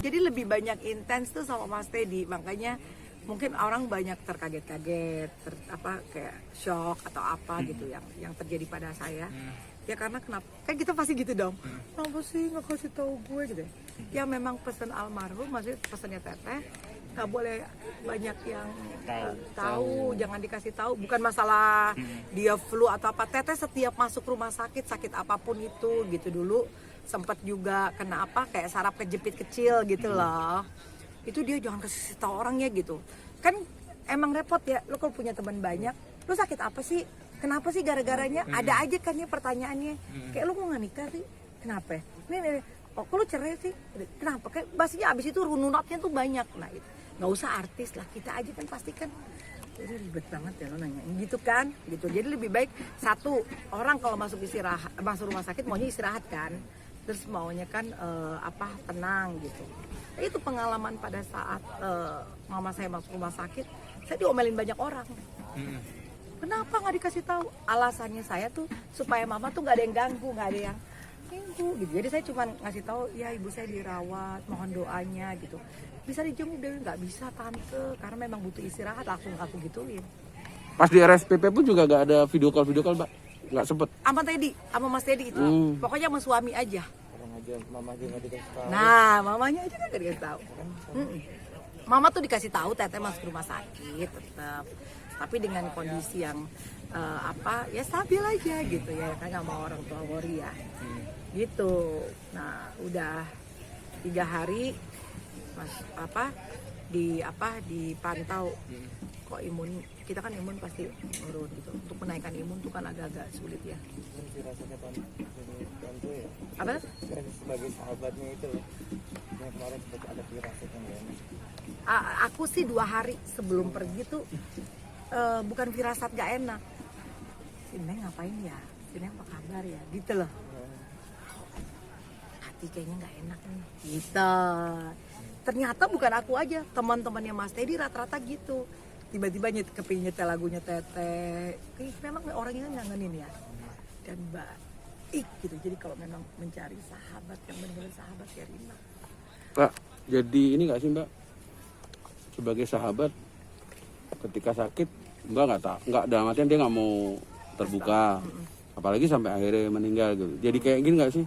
Jadi lebih banyak intens tuh sama Mas Teddy, makanya mungkin orang banyak terkaget-kaget, kayak shock atau apa gitu yang terjadi pada saya. Ya karena kenapa? Kan kita pasti gitu dong. Kenapa sih nggak kasih tahu gue gitu? Ya memang pesan almarhum, maksudnya pesannya Teteh nggak boleh banyak yang tahu, jangan dikasih tahu. Bukan masalah dia flu atau apa. Teteh setiap masuk rumah sakit apapun itu gitu dulu sempat juga kena kayak saraf kejepit kecil gitu loh. Itu dia jangan kasih tahu orangnya gitu. Kan emang repot ya, lo kalau punya teman banyak, lo sakit apa sih? Kenapa sih gara-garanya? Ada aja kan ya pertanyaannya. Kayak lo mau nggak nikah sih? Kenapa? Kok lo cerai sih? Kenapa? Kayak basicnya abis itu rununatnya tuh banyak. Nah itu nggak usah artis lah, kita aja kan pasti kan. Jadi ribet banget ya lo nanya gitu kan? Gitu. Jadi lebih baik satu orang kalau masuk rumah sakit maunya istirahat kan. Terus maunya kan tenang gitu. Itu pengalaman pada saat mama saya masuk rumah sakit, saya diomelin banyak orang. Kenapa nggak dikasih tahu? Alasannya saya tuh supaya mama tuh nggak ada yang ganggu, nggak ada yang ganggu gitu. Jadi saya cuma ngasih tahu, ya ibu saya dirawat, mohon doanya gitu. Bisa dijenguk deh, nggak bisa tante, karena memang butuh istirahat, langsung aku gituin. Pas di RSPP pun juga nggak ada video call Mbak? Nggak sempet? Sama Mas Teddy itu, pokoknya sama suami aja. Mama aja nggak dikasih tahu. Nah, mamanya aja kan nggak dikasih tahu. Mama tuh dikasih tahu Teteh masuk rumah sakit tetap, tapi dengan kondisi yang ya stabil aja gitu ya, kan nggak mau orang tua worry ya, gitu. Nah, udah 3 hari dipantau kok imun kita kan imun pasti menurun gitu. Untuk menaikkan imun tuh kan agak-agak sulit ya. Apa? Sebagai sahabatnya itu loh. Yang kemarin sempat ada firasatnya ya. Aku sih 2 hari sebelum pergi tuh bukan firasat gak enak. Si Neng ngapain ya? Si Neng apa kabar ya? Gitu loh. Hati kayaknya gak enak nih. Gitu. Ternyata bukan aku aja, teman-temannya Mas Teddy rata-rata gitu. Tiba-tiba kepingin nyetel lagunya Teteh. Memang orangnya ngangenin ya. Dan baik gitu. Jadi kalau memang mencari sahabat yang benar-benar sahabat ya Rina. Mbak, jadi ini nggak sih Mbak? Sebagai sahabat, ketika sakit, Mbak nggak dalam artian dia nggak mau terbuka. Apalagi sampai akhirnya meninggal gitu. Jadi kayak gini nggak sih?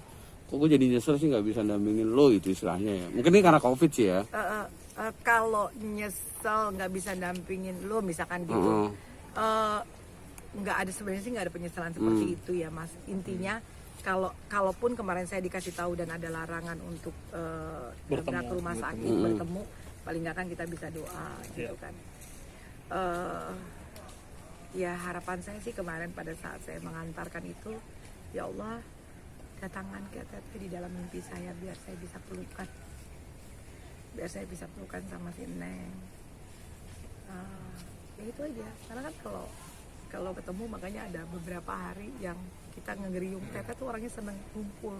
Kok gue jadi nyesel sih nggak bisa dampingin lo itu istilahnya ya. Mungkin ini karena COVID sih ya. Kalau nyesel nggak bisa dampingin lo misalkan gitu, nggak ada, sebenarnya sih nggak ada penyesalan seperti itu ya Mas. Intinya kalaupun kemarin saya dikasih tahu dan ada larangan untuk bertemu ke rumah sakit, bertemu, paling nggak kan kita bisa doa gitu kan. Ya harapan saya sih kemarin pada saat saya mengantarkan itu, ya Allah datangkan ke Teteh di dalam mimpi saya biar saya bisa pelukan. Biar saya bisa pelukan sama si Neng. Ya itu aja. Karena kan kalau ketemu makanya ada beberapa hari yang kita ngegeriung. Teteh tuh orangnya seneng kumpul.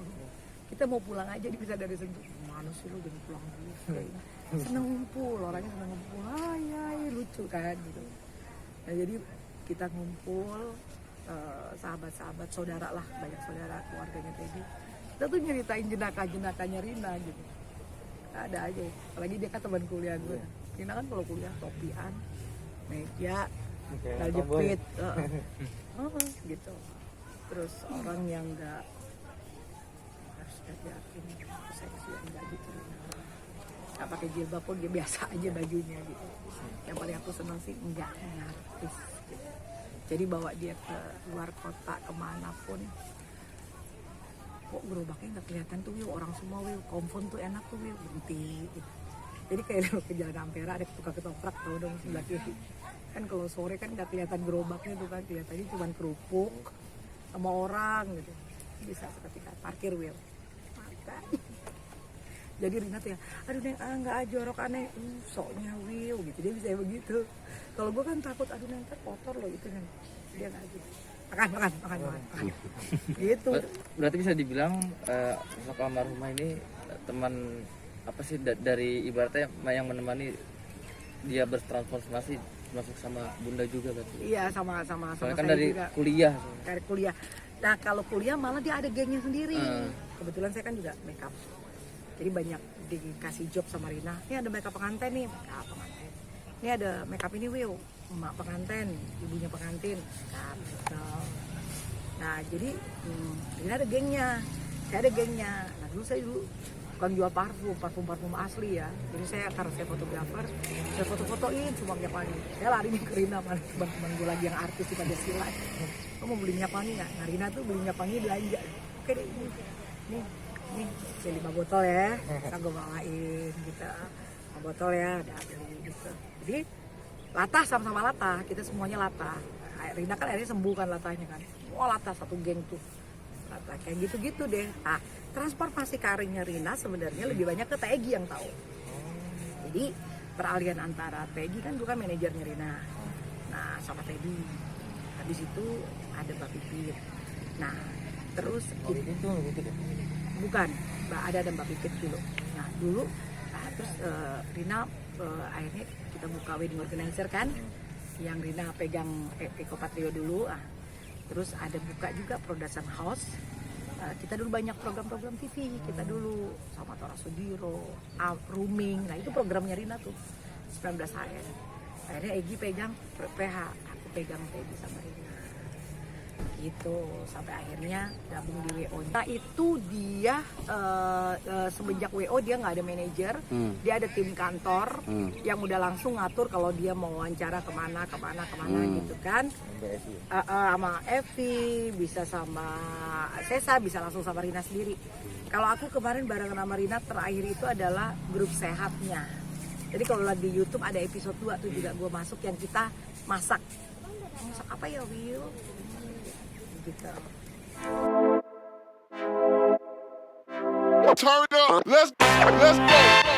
Kita mau pulang aja dia bisa dari Sentul. Mana sih lu udah pulang dulu? Seneng ngumpul, orangnya seneng ngumpul. Hai, lucu kan gitu. Nah, jadi kita ngumpul, sahabat-sahabat, saudara lah, banyak saudara keluarganya Teddy. Kita tuh nyeritain jenaka-jenakanya Rina gitu. Ada aja, apalagi dia kan teman kuliah gue. Rina kan kalau kuliah topian, meja, nggak jepit, gitu. Terus orang yang nggak harus yakin seksi, enggak gitu. Nggak pakai jilbab pun dia biasa aja bajunya gitu. Yang paling aku senang sih enggak artis gitu. Jadi bawa dia ke luar kota kemanapun, kok gerobaknya nggak kelihatan tuh Wil, orang semua Wil, kompon tuh enak tuh Wil, berhenti gitu. Jadi kayak ke Jalan Ampera ada tukang ketoprak tahu dong sebelah kiri. Kan kalau sore kan nggak kelihatan gerobaknya tuh kan, kelihatannya cuma kerupuk sama orang gitu. Bisa seketika parkir Wil. Makan. Jadi Rina tuh ya, aduh Neng nggak jorok aneh, soknya Wil gitu, dia bisa begitu. Kalau gue kan takut, aduh Neng ntar kotor loh itu Neng, dia nggak gitu. Makan. Gitu. Berarti bisa dibilang sosok almarhumah ini teman apa sih dari ibaratnya yang menemani dia bertransformasi masuk sama Bunda juga berarti. Iya sama kan saya dari juga. Dari kuliah. Nah kalau kuliah malah dia ada gengnya sendiri. Kebetulan saya kan juga makeup. Jadi banyak dikasih job sama Rina. Ini ada makeup pengantin nih, makeup pengantin. Ini ada makeup ini Will, emak pengantin, ibunya pengantin. Makeup, gitu. Nah jadi Rina ada gengnya, saya ada gengnya. Nah saya dulu bukan jual parfum asli ya. Jadi karena saya fotografer, saya foto-fotoin semua minyak wangi. Saya lari nih ke Rina, mana teman-teman gue lagi yang artis di Pancasila. Kamu mau beli minyak wangi nggak? Nah Rina tuh beli minyak wangi belanja. Oke deh, nih, saya 5 botol ya, saya gue bawain gitu. 5 botol ya, udah beli gitu. Jadi latah sama-sama latah, kita semuanya latah. Rina kan akhirnya sembuh kan latahnya kan. Semua latah satu geng tuh. Latah kayak gitu-gitu deh. Nah, transformasi karirnya Rina sebenarnya lebih banyak ke Tegi yang tahu. Jadi peralihan antara Tegi kan bukan manajernya Rina. Nah, sama Tegi. Habis itu ada Mbak Pipit. Nah, terus itu gitu deh. bukan, ada Mbak Pipit dulu. Nah, dulu terus Rina akhirnya kita buka wedding organizer kan. Yang Rina pegang Eko Patrio dulu. Terus ada buka juga production house. Kita dulu banyak program-program TV kita dulu sama Tora Sudiro, Rooming. Nah itu programnya Rina tuh 19 HN. Akhirnya Egi pegang PH, aku pegang Tegi sama Rina. Gitu sampai akhirnya gabung di WO. Nah itu dia semenjak WO dia nggak ada manajer, dia ada tim kantor yang udah langsung ngatur kalau dia mau wawancara kemana gitu kan. Sama Evi, bisa sama Sesa, bisa langsung sama Rina sendiri. Kalau aku kemarin barengan sama Rina terakhir itu adalah grup sehatnya. Jadi kalau di YouTube ada episode 2 tuh juga gue masuk yang kita masak. Masak apa ya Will? Gitu. Turn it up. Let's go.